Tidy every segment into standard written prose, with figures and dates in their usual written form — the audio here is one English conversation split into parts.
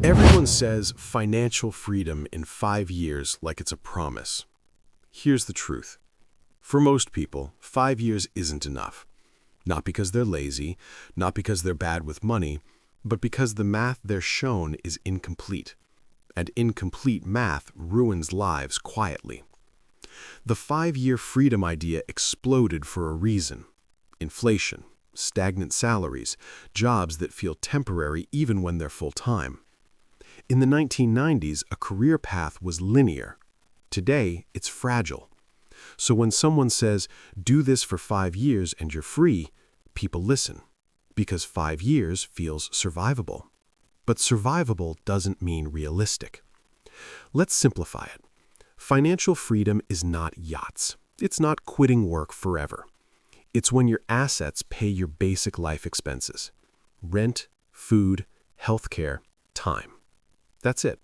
Everyone says financial freedom in 5 years like it's a promise. Here's the truth. For most people, 5 years isn't enough. Not because they're lazy, not because they're bad with money, but because the math they're shown is incomplete. And incomplete math ruins lives quietly. The 5-year freedom idea exploded for a reason. Inflation, stagnant salaries, jobs that feel temporary even when they're full-time. In the 1990s, a career path was linear. Today, it's fragile. So when someone says, do this for 5 years and you're free, people listen, because 5 years feels survivable. But survivable doesn't mean realistic. Let's simplify it. Financial freedom is not yachts. It's not quitting work forever. It's when your assets pay your basic life expenses. Rent, food, healthcare, time. That's it.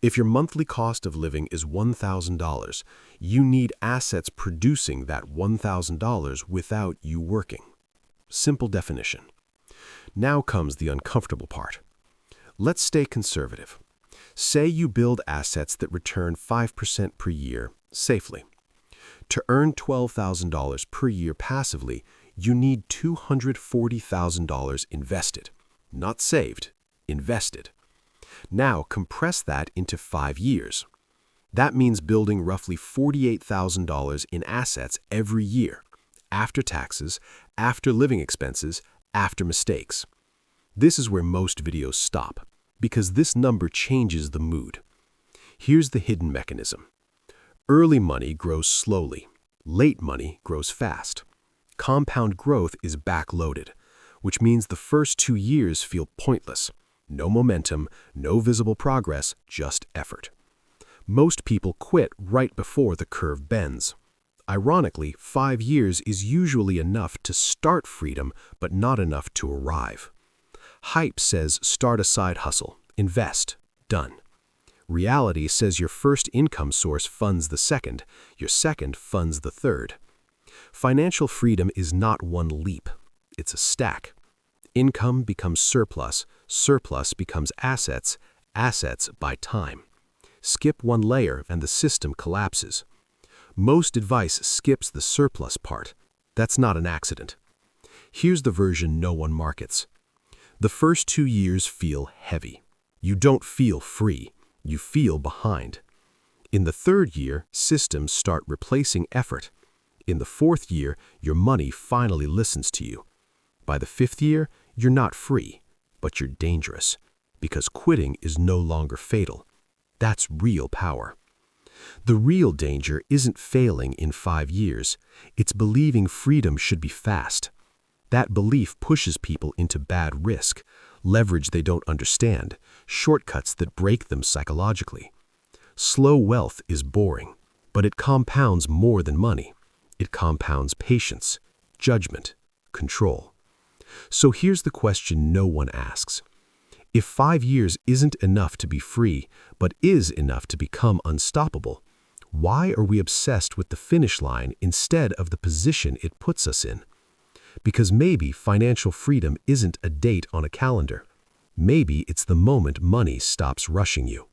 If your monthly cost of living is $1,000, you need assets producing that $1,000 without you working. Simple definition. Now comes the uncomfortable part. Let's stay conservative. Say you build assets that return 5% per year safely. To earn $12,000 per year passively, you need $240,000 invested. Not saved, invested. Now compress that into 5 years. That means building roughly $48,000 in assets every year, after taxes, after living expenses, after mistakes. This is where most videos stop, because this number changes the mood. Here's the hidden mechanism. Early money grows slowly. Late money grows fast. Compound growth is backloaded, which means the first 2 years feel pointless. No momentum, no visible progress, just effort. Most people quit right before the curve bends. Ironically, 5 years is usually enough to start freedom, but not enough to arrive. Hype says start a side hustle, invest, done. Reality says your first income source funds the second, your second funds the third. Financial freedom is not one leap, it's a stack. Income becomes surplus, surplus becomes assets, assets buy time. Skip one layer and the system collapses. Most advice skips the surplus part. That's not an accident. Here's the version no one markets. The first 2 years feel heavy. You don't feel free. You feel behind. In the 3rd year, systems start replacing effort. In the 4th year, your money finally listens to you. By the 5th year, you're not free, but you're dangerous, because quitting is no longer fatal. That's real power. The real danger isn't failing in 5 years. It's believing freedom should be fast. That belief pushes people into bad risk, leverage they don't understand, shortcuts that break them psychologically. Slow wealth is boring, but it compounds more than money. It compounds patience, judgment, control. So here's the question no one asks. If 5 years isn't enough to be free, but is enough to become unstoppable, why are we obsessed with the finish line instead of the position it puts us in? Because maybe financial freedom isn't a date on a calendar. Maybe it's the moment money stops rushing you.